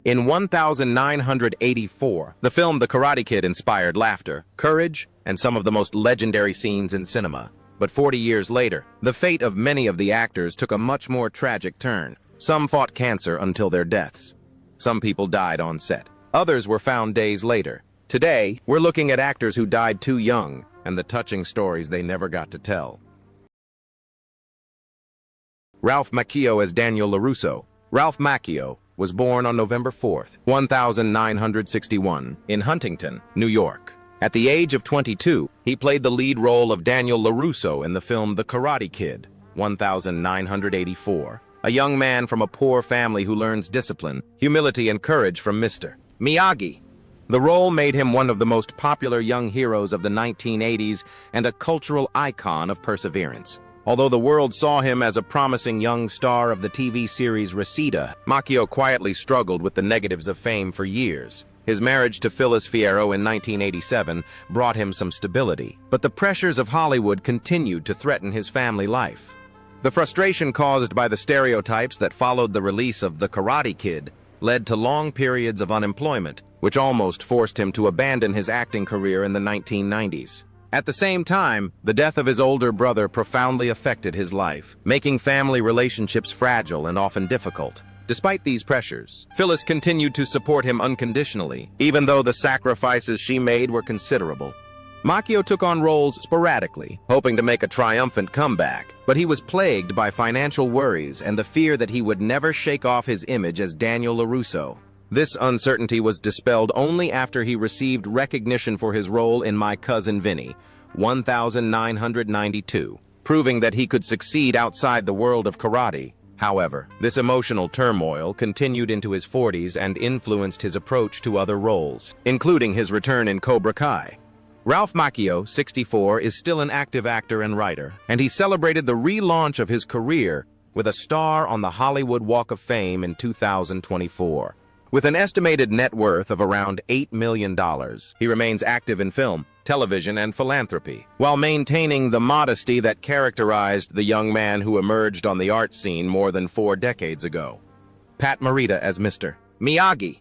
In 1984, the film The Karate Kid inspired laughter, courage, and some of the most legendary scenes in cinema. But 40 years later, the fate of many of the actors took a much more tragic turn. Some fought cancer until their deaths. Some people died on set. Others were found days later. Today, we're looking at actors who died too young and the touching stories they never got to tell. Ralph Macchio as Daniel LaRusso. Ralph Macchio was born on November 4, 1961, in Huntington, New York. At the age of 22, he played the lead role of Daniel LaRusso in the film The Karate Kid, 1984, a young man from a poor family who learns discipline, humility, and courage from Mr. Miyagi. The role made him one of the most popular young heroes of the 1980s and a cultural icon of perseverance. Although the world saw him as a promising young star of the TV series Reseda, Macchio quietly struggled with the negatives of fame for years. His marriage to Phyllis Fierro in 1987 brought him some stability, but the pressures of Hollywood continued to threaten his family life. The frustration caused by the stereotypes that followed the release of The Karate Kid led to long periods of unemployment, which almost forced him to abandon his acting career in the 1990s. At the same time, the death of his older brother profoundly affected his life, making family relationships fragile and often difficult. Despite these pressures, Phyllis continued to support him unconditionally, even though the sacrifices she made were considerable. Macchio took on roles sporadically, hoping to make a triumphant comeback, but he was plagued by financial worries and the fear that he would never shake off his image as Daniel LaRusso. This uncertainty was dispelled only after he received recognition for his role in My Cousin Vinny, 1992, proving that he could succeed outside the world of karate. However, this emotional turmoil continued into his 40s and influenced his approach to other roles, including his return in Cobra Kai. Ralph Macchio, 64, is still an active actor and writer, and he celebrated the relaunch of his career with a star on the Hollywood Walk of Fame in 2024. With an estimated net worth of around $8 million, he remains active in film, television, and philanthropy, while maintaining the modesty that characterized the young man who emerged on the art scene more than 4 decades ago. Pat Morita as Mr. Miyagi.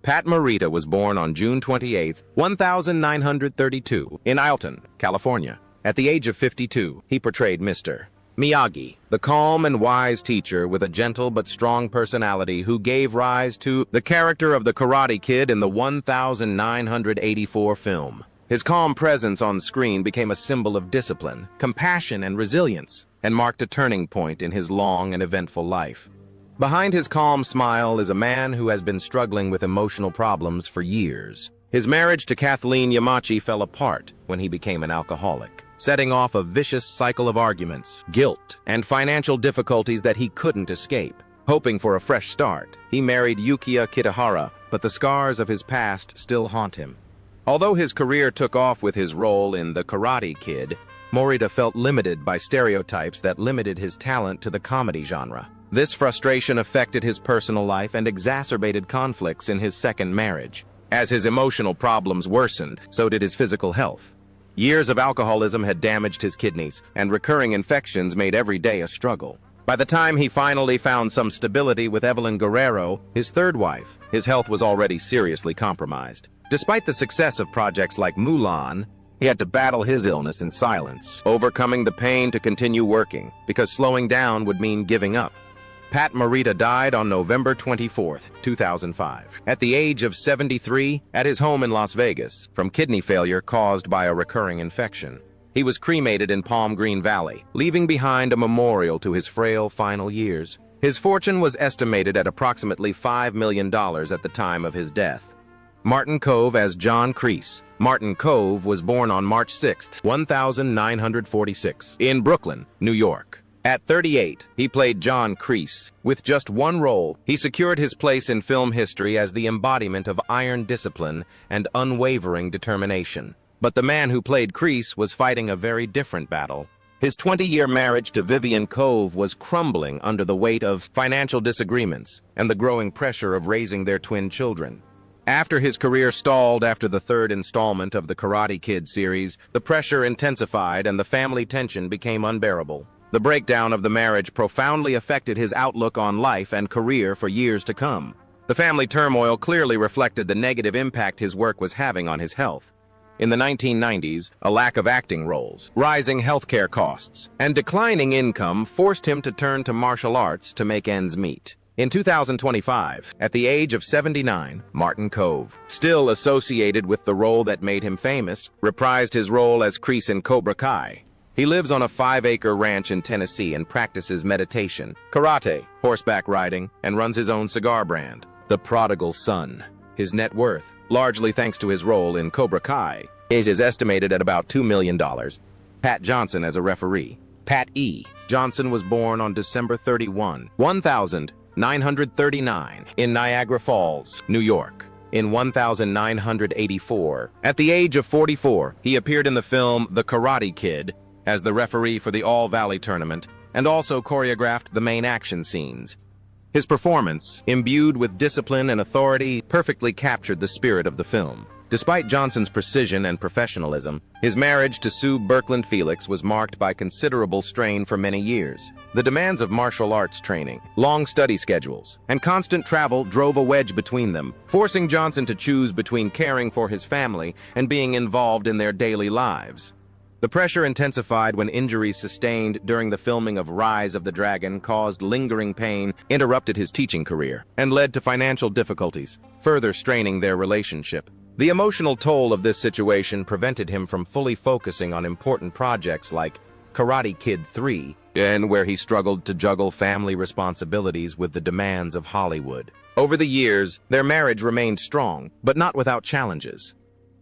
Pat Morita was born on June 28, 1932, in Alton, California. At the age of 52, he portrayed Mr. Miyagi, the calm and wise teacher with a gentle but strong personality who gave rise to the character of the Karate Kid in the 1984 film. His calm presence on screen became a symbol of discipline, compassion, and resilience, and marked a turning point in his long and eventful life. Behind his calm smile is a man who has been struggling with emotional problems for years. His marriage to Kathleen Yamachi fell apart when he became an alcoholic, setting off a vicious cycle of arguments, guilt, and financial difficulties that he couldn't escape. Hoping for a fresh start, he married Yukiya Kitahara, but the scars of his past still haunt him. Although his career took off with his role in The Karate Kid, Morita felt limited by stereotypes that limited his talent to the comedy genre. This frustration affected his personal life and exacerbated conflicts in his second marriage. As his emotional problems worsened, so did his physical health. Years of alcoholism had damaged his kidneys, and recurring infections made every day a struggle. By the time he finally found some stability with Evelyn Guerrero, his third wife, his health was already seriously compromised. Despite the success of projects like Mulan, he had to battle his illness in silence, overcoming the pain to continue working, because slowing down would mean giving up. Pat Morita died on November 24, 2005, at the age of 73, at his home in Las Vegas, from kidney failure caused by a recurring infection. He was cremated in Palm Green Valley, leaving behind a memorial to his frail final years. His fortune was estimated at approximately $5 million at the time of his death. Martin Kove as John Kreese. Martin Kove was born on March 6, 1946, in Brooklyn, New York. At 38, he played John Kreese. With just one role, he secured his place in film history as the embodiment of iron discipline and unwavering determination. But the man who played Kreese was fighting a very different battle. His 20-year marriage to Vivian Kove was crumbling under the weight of financial disagreements and the growing pressure of raising their twin children. After his career stalled after the third installment of the Karate Kid series, the pressure intensified and the family tension became unbearable. The breakdown of the marriage profoundly affected his outlook on life and career for years to come. The family turmoil clearly reflected the negative impact his work was having on his health. In the 1990s, a lack of acting roles, rising healthcare costs, and declining income forced him to turn to martial arts to make ends meet. In 2025, at the age of 79, Martin Kove, still associated with the role that made him famous, reprised his role as Kreese in Cobra Kai. He lives on a 5-acre ranch in Tennessee and practices meditation, karate, horseback riding, and runs his own cigar brand, The Prodigal Son. His net worth, largely thanks to his role in Cobra Kai, is estimated at about $2 million. Pat Johnson as a referee. Pat E. Johnson was born on December 31, 1939, in Niagara Falls, New York. In 1984, at the age of 44, he appeared in the film The Karate Kid as the referee for the All Valley tournament and also choreographed the main action scenes. His performance, imbued with discipline and authority, perfectly captured the spirit of the film. Despite Johnson's precision and professionalism, his marriage to Sue Birkeland Felix was marked by considerable strain for many years. The demands of martial arts training, long study schedules, and constant travel drove a wedge between them, forcing Johnson to choose between caring for his family and being involved in their daily lives. The pressure intensified when injuries sustained during the filming of Rise of the Dragon caused lingering pain, interrupted his teaching career, and led to financial difficulties, further straining their relationship. The emotional toll of this situation prevented him from fully focusing on important projects like Karate Kid 3, and where he struggled to juggle family responsibilities with the demands of Hollywood. Over the years, their marriage remained strong, but not without challenges.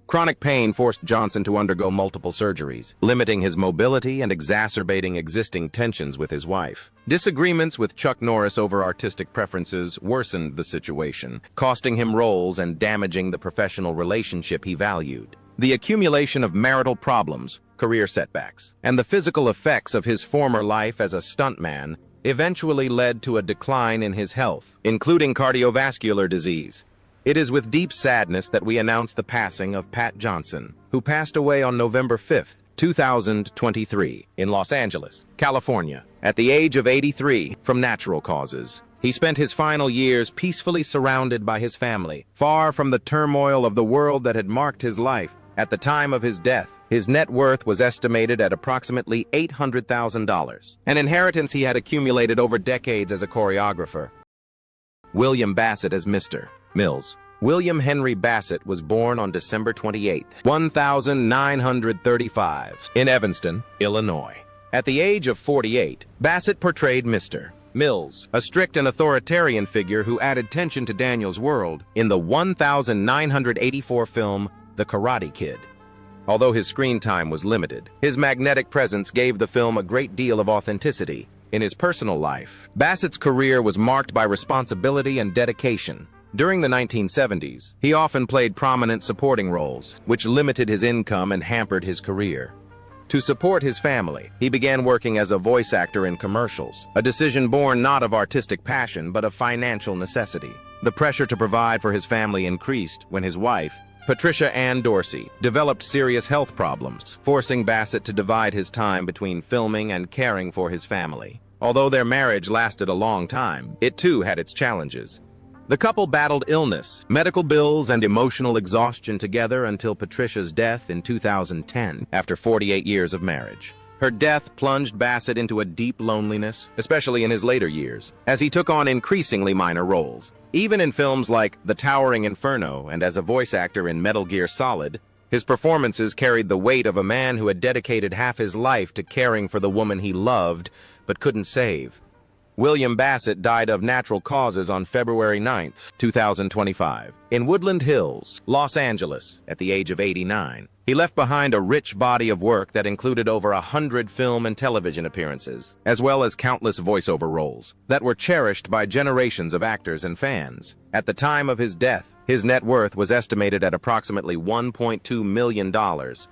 Chronic pain forced Johnson to undergo multiple surgeries, limiting his mobility and exacerbating existing tensions with his wife. Disagreements with Chuck Norris over artistic preferences worsened the situation, costing him roles and damaging the professional relationship he valued. The accumulation of marital problems, career setbacks, and the physical effects of his former life as a stuntman eventually led to a decline in his health, including cardiovascular disease. It is with deep sadness that we announce the passing of Pat Johnson, who passed away on November 5, 2023, in Los Angeles, California, at the age of 83, from natural causes. He spent his final years peacefully surrounded by his family, far from the turmoil of the world that had marked his life. At the time of his death, his net worth was estimated at approximately $800,000, an inheritance he had accumulated over decades as a choreographer. William Bassett as Mr. Mills. William Henry Bassett was born on December 28, 1935, in Evanston, Illinois. At the age of 48, Bassett portrayed Mr. Mills, a strict and authoritarian figure who added tension to Daniel's world in the 1984 film The Karate Kid. Although his screen time was limited, his magnetic presence gave the film a great deal of authenticity. In his personal life, Bassett's career was marked by responsibility and dedication. During the 1970s, he often played prominent supporting roles, which limited his income and hampered his career. To support his family, he began working as a voice actor in commercials, a decision born not of artistic passion but of financial necessity. The pressure to provide for his family increased when his wife, Patricia Ann Dorsey, developed serious health problems, forcing Bassett to divide his time between filming and caring for his family. Although their marriage lasted a long time, it too had its challenges. The couple battled illness, medical bills, and emotional exhaustion together until Patricia's death in 2010, after 48 years of marriage. Her death plunged Bassett into a deep loneliness, especially in his later years, as he took on increasingly minor roles. Even in films like The Towering Inferno and as a voice actor in Metal Gear Solid, his performances carried the weight of a man who had dedicated half his life to caring for the woman he loved but couldn't save. William Bassett died of natural causes on February 9, 2025, in Woodland Hills, Los Angeles, at the age of 89. He left behind a rich body of work that included over 100 film and television appearances, as well as countless voiceover roles that were cherished by generations of actors and fans. At the time of his death, his net worth was estimated at approximately $1.2 million,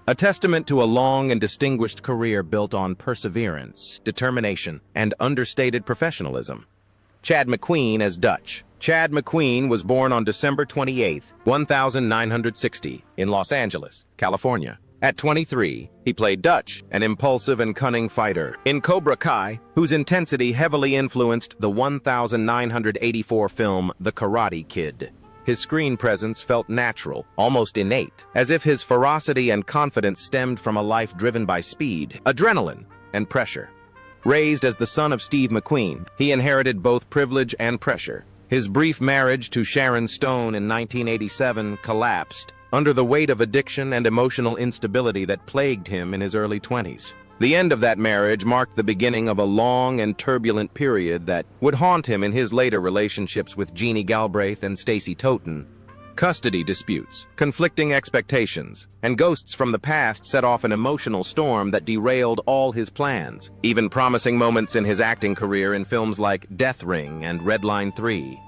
a testament to a long and distinguished career built on perseverance, determination, and understated professionalism. Chad McQueen as Dutch. Chad McQueen was born on December 28, 1960, in Los Angeles, California. At 23, he played Dutch, an impulsive and cunning fighter, in Cobra Kai, whose intensity heavily influenced the 1984 film The Karate Kid. His screen presence felt natural, almost innate, as if his ferocity and confidence stemmed from a life driven by speed, adrenaline, and pressure. Raised as the son of Steve McQueen, he inherited both privilege and pressure. His brief marriage to Sharon Stone in 1987 collapsed under the weight of addiction and emotional instability that plagued him in his early 20s. The end of that marriage marked the beginning of a long and turbulent period that would haunt him in his later relationships with Jeannie Galbraith and Stacey Totten. Custody disputes, conflicting expectations, and ghosts from the past set off an emotional storm that derailed all his plans, even promising moments in his acting career in films like Death Ring and Red Line 3.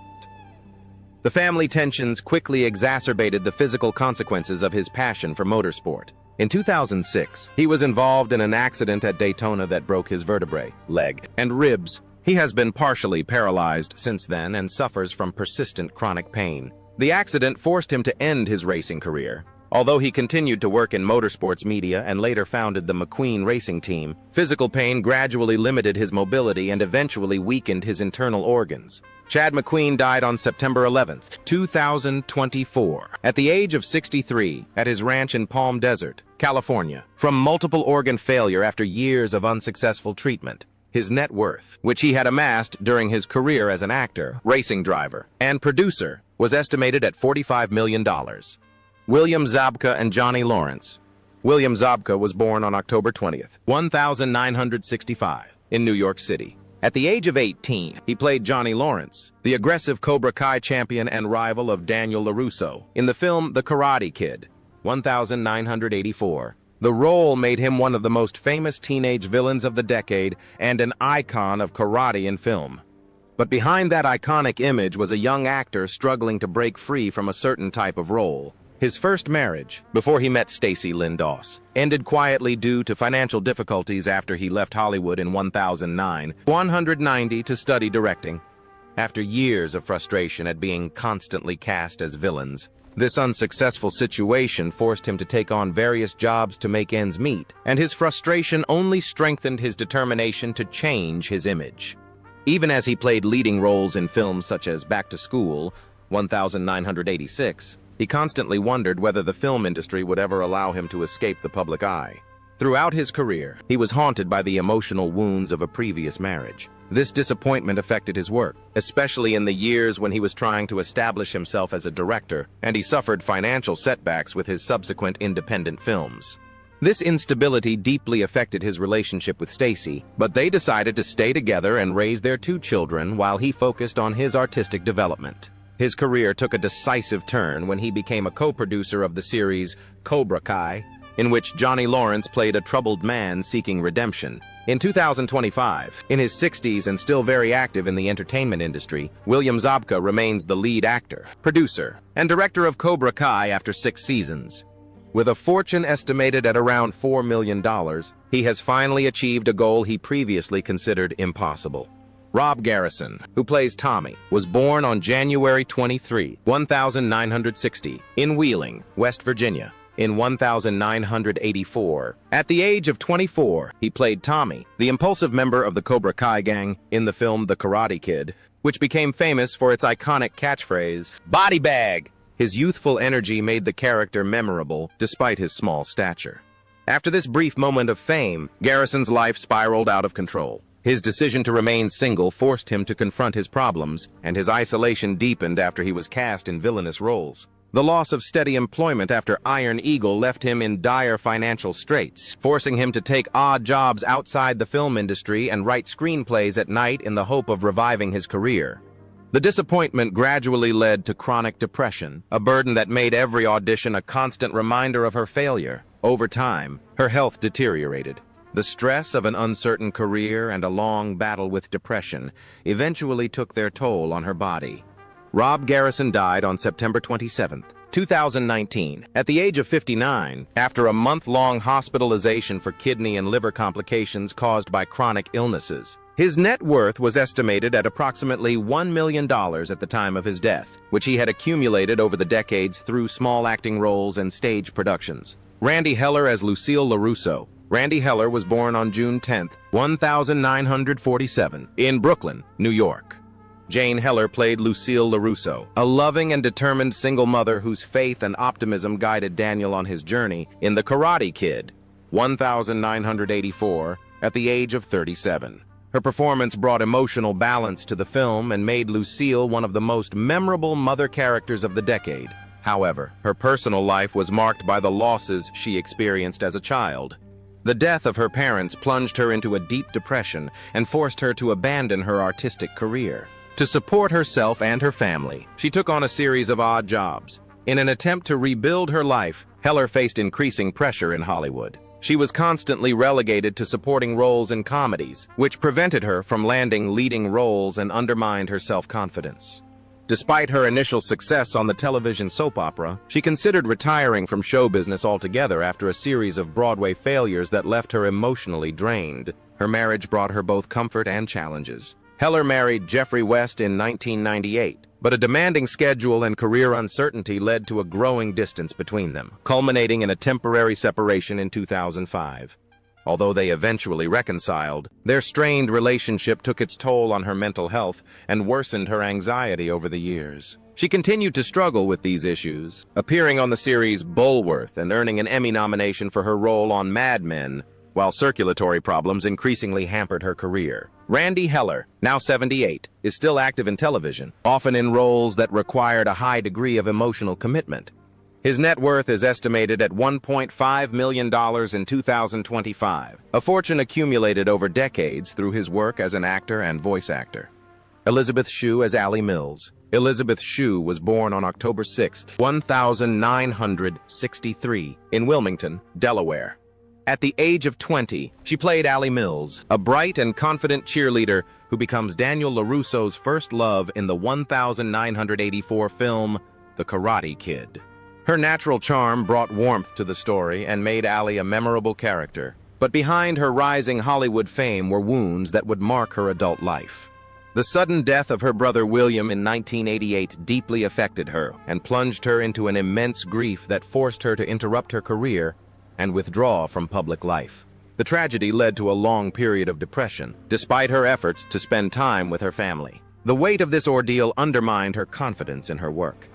The family tensions quickly exacerbated the physical consequences of his passion for motorsport. In 2006, he was involved in an accident at Daytona that broke his vertebrae, leg, and ribs. He has been partially paralyzed since then and suffers from persistent chronic pain. The accident forced him to end his racing career. Although he continued to work in motorsports media and later founded the McQueen racing team, physical pain gradually limited his mobility and eventually weakened his internal organs. Chad McQueen died on September 11, 2024, at the age of 63 at his ranch in Palm Desert, California, from multiple organ failure after years of unsuccessful treatment. His net worth, which he had amassed during his career as an actor, racing driver, and producer, was estimated at $45 million. William Zabka and Johnny Lawrence. William Zabka was born on October 20th, 1965, in New York City. At the age of 18, he played Johnny Lawrence, the aggressive Cobra Kai champion and rival of Daniel LaRusso, in the film The Karate Kid, 1984. The role made him one of the most famous teenage villains of the decade and an icon of karate in film. But behind that iconic image was a young actor struggling to break free from a certain type of role. His first marriage, before he met Stacey Lynn Doss, ended quietly due to financial difficulties after he left Hollywood in 1990 to study directing. After years of frustration at being constantly cast as villains, this unsuccessful situation forced him to take on various jobs to make ends meet, and his frustration only strengthened his determination to change his image. Even as he played leading roles in films such as Back to School, 1986, he constantly wondered whether the film industry would ever allow him to escape the public eye. Throughout his career, he was haunted by the emotional wounds of a previous marriage. This disappointment affected his work, especially in the years when he was trying to establish himself as a director, and he suffered financial setbacks with his subsequent independent films. This instability deeply affected his relationship with Stacey, but they decided to stay together and raise their 2 children while he focused on his artistic development. His career took a decisive turn when he became a co-producer of the series Cobra Kai, in which Johnny Lawrence played a troubled man seeking redemption. In 2025, in his 60s and still very active in the entertainment industry, William Zabka remains the lead actor, producer, and director of Cobra Kai after 6 seasons. With a fortune estimated at around $4 million, he has finally achieved a goal he previously considered impossible. Rob Garrison, who plays Tommy, was born on January 23, 1960, in Wheeling, West Virginia, in 1984. At the age of 24, he played Tommy, the impulsive member of the Cobra Kai gang, in the film The Karate Kid, which became famous for its iconic catchphrase, "Body bag!" His youthful energy made the character memorable, despite his small stature. After this brief moment of fame, Garrison's life spiraled out of control. His decision to remain single forced him to confront his problems, and his isolation deepened after he was cast in villainous roles. The loss of steady employment after Iron Eagle left him in dire financial straits, forcing him to take odd jobs outside the film industry and write screenplays at night in the hope of reviving his career. The disappointment gradually led to chronic depression, a burden that made every audition a constant reminder of her failure. Over time, her health deteriorated. The stress of an uncertain career and a long battle with depression eventually took their toll on her body. Rob Garrison died on September 27, 2019, at the age of 59, after a month-long hospitalization for kidney and liver complications caused by chronic illnesses. His net worth was estimated at approximately $1 million at the time of his death, which he had accumulated over the decades through small acting roles and stage productions. Randy Heller as Lucille LaRusso. Randy Heller was born on June 10, 1947, in Brooklyn, New York. Jane Heller played Lucille LaRusso, a loving and determined single mother whose faith and optimism guided Daniel on his journey in The Karate Kid, 1984, at the age of 37. Her performance brought emotional balance to the film and made Lucille one of the most memorable mother characters of the decade. However, her personal life was marked by the losses she experienced as a child. The death of her parents plunged her into a deep depression and forced her to abandon her artistic career. To support herself and her family, she took on a series of odd jobs. In an attempt to rebuild her life, Heller faced increasing pressure in Hollywood. She was constantly relegated to supporting roles in comedies, which prevented her from landing leading roles and undermined her self-confidence. Despite her initial success on the television soap opera, she considered retiring from show business altogether after a series of Broadway failures that left her emotionally drained. Her marriage brought her both comfort and challenges. Heller married Jeffrey West in 1998, but a demanding schedule and career uncertainty led to a growing distance between them, culminating in a temporary separation in 2005. Although they eventually reconciled, their strained relationship took its toll on her mental health and worsened her anxiety over the years. She continued to struggle with these issues, appearing on the series Bulworth and earning an Emmy nomination for her role on Mad Men, while circulatory problems increasingly hampered her career. Randy Heller, now 78, is still active in television, often in roles that required a high degree of emotional commitment. His net worth is estimated at $1.5 million in 2025, a fortune accumulated over decades through his work as an actor and voice actor. Elizabeth Shue as Allie Mills. Elizabeth Shue was born on October 6, 1963, in Wilmington, Delaware. At the age of 20, she played Allie Mills, a bright and confident cheerleader who becomes Daniel LaRusso's first love in the 1984 film The Karate Kid. Her natural charm brought warmth to the story and made Allie a memorable character. But behind her rising Hollywood fame were wounds that would mark her adult life. The sudden death of her brother William in 1988 deeply affected her and plunged her into an immense grief that forced her to interrupt her career and withdraw from public life. The tragedy led to a long period of depression, despite her efforts to spend time with her family. The weight of this ordeal undermined her confidence in her work.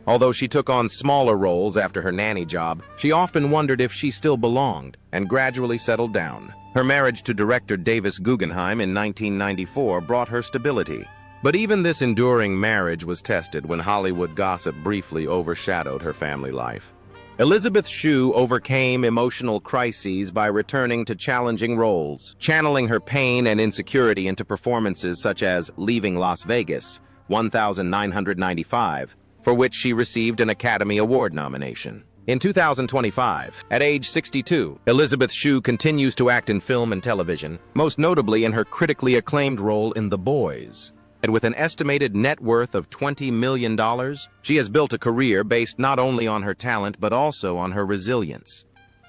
Although she took on smaller roles after her nanny job, she often wondered if she still belonged and gradually settled down. Her marriage to director Davis Guggenheim in 1994 brought her stability. But even this enduring marriage was tested when Hollywood gossip briefly overshadowed her family life. Elizabeth Shue overcame emotional crises by returning to challenging roles, channeling her pain and insecurity into performances such as Leaving Las Vegas, 1995, for which she received an Academy Award nomination. In 2025, at age 62, Elizabeth Shue continues to act in film and television, most notably in her critically acclaimed role in The Boys. And with an estimated net worth of $20 million, she has built a career based not only on her talent but also on her resilience.